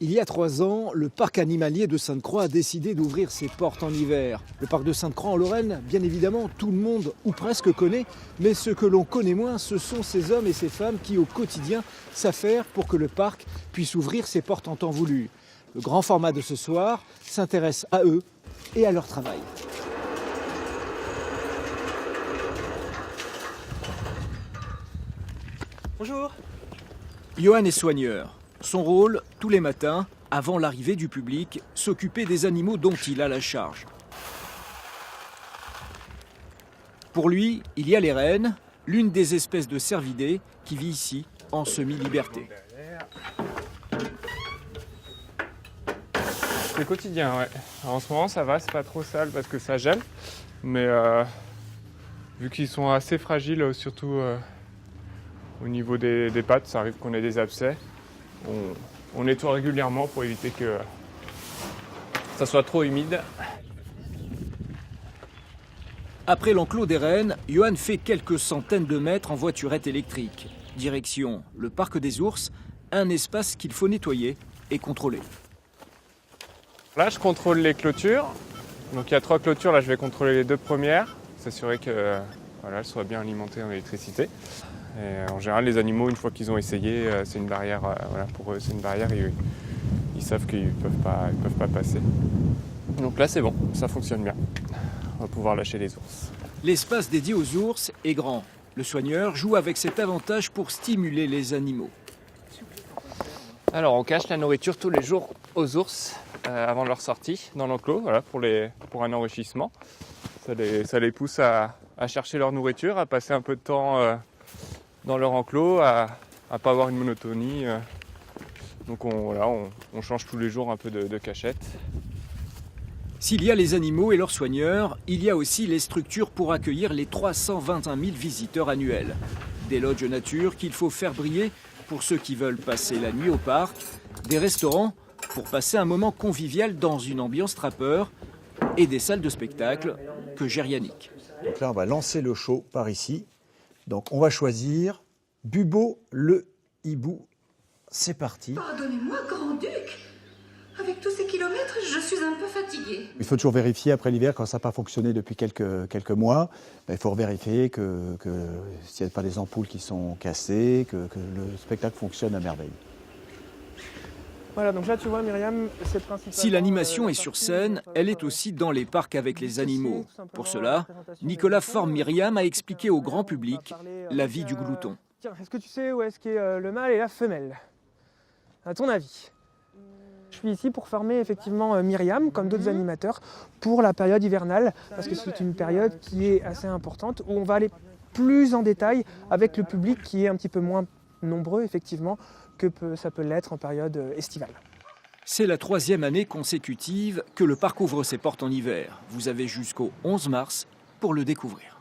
Il y a 3 ans, le parc animalier de Sainte-Croix a décidé d'ouvrir ses portes en hiver. Le parc de Sainte-Croix en Lorraine, bien évidemment, tout le monde ou presque connaît, mais ce que l'on connaît moins, ce sont ces hommes et ces femmes qui au quotidien s'affairent pour que le parc puisse ouvrir ses portes en temps voulu. Le grand format de ce soir s'intéresse à eux et à leur travail. Bonjour. Johan est soigneur. Son rôle, tous les matins, avant l'arrivée du public, s'occuper des animaux dont il a la charge. Pour lui, il y a les rennes, l'une des espèces de cervidés qui vit ici en semi-liberté. C'est quotidien, ouais. Alors, en ce moment, ça va, c'est pas trop sale parce que ça gèle. Mais vu qu'ils sont assez fragiles, surtout au niveau des pattes, ça arrive qu'on ait des abcès. On nettoie régulièrement pour éviter que ça soit trop humide. Après l'enclos des rennes, Johan fait quelques centaines de mètres en voiturette électrique. Direction le parc des ours, un espace qu'il faut nettoyer et contrôler. Là, je contrôle les clôtures. Donc il y a 3 clôtures, là je vais contrôler les 2 premières, s'assurer que voilà, elles soient bien alimentées en électricité. Et en général, les animaux, une fois qu'ils ont essayé, c'est une barrière, voilà, pour eux, c'est une barrière, ils savent qu'ils peuvent pas passer. Donc là, c'est bon, ça fonctionne bien. On va pouvoir lâcher les ours. L'espace dédié aux ours est grand. Le soigneur joue avec cet avantage pour stimuler les animaux. Alors, on cache la nourriture tous les jours aux ours avant leur sortie dans l'enclos, voilà, pour un enrichissement. Ça les pousse à chercher leur nourriture, à passer un peu de temps dans leur enclos, à pas avoir une monotonie. Donc on change tous les jours un peu de cachette. S'il y a les animaux et leurs soigneurs, il y a aussi les structures pour accueillir les 321 000 visiteurs annuels. Des lodges nature qu'il faut faire briller pour ceux qui veulent passer la nuit au parc, des restaurants pour passer un moment convivial dans une ambiance trappeur et des salles de spectacle que gère Yannick. Donc là, on va lancer le show par ici. Donc on va choisir Bubo le hibou. C'est parti. Pardonnez-moi, grand-duc. Avec tous ces kilomètres, je suis un peu fatiguée. Il faut toujours vérifier après l'hiver, quand ça n'a pas fonctionné depuis quelques mois, il faut vérifier que s'il n'y a pas des ampoules qui sont cassées, que le spectacle fonctionne à merveille. Voilà, donc là tu vois Myriam, c'est principalement... Si l'animation est sur scène, elle est aussi dans les parcs avec les animaux. Pour cela, Nicolas forme Myriam à expliquer au grand public la vie du glouton. Tiens, est-ce que tu sais où est-ce qu'est le mâle et la femelle? À ton avis? Je suis ici pour former effectivement Myriam, comme d'autres animateurs, pour la période hivernale, parce que c'est une période qui est assez importante, où on va aller plus en détail avec le public qui est un petit peu moins nombreux, effectivement, que ça peut l'être en période estivale. C'est la 3e année consécutive que le parc ouvre ses portes en hiver. Vous avez jusqu'au 11 mars pour le découvrir.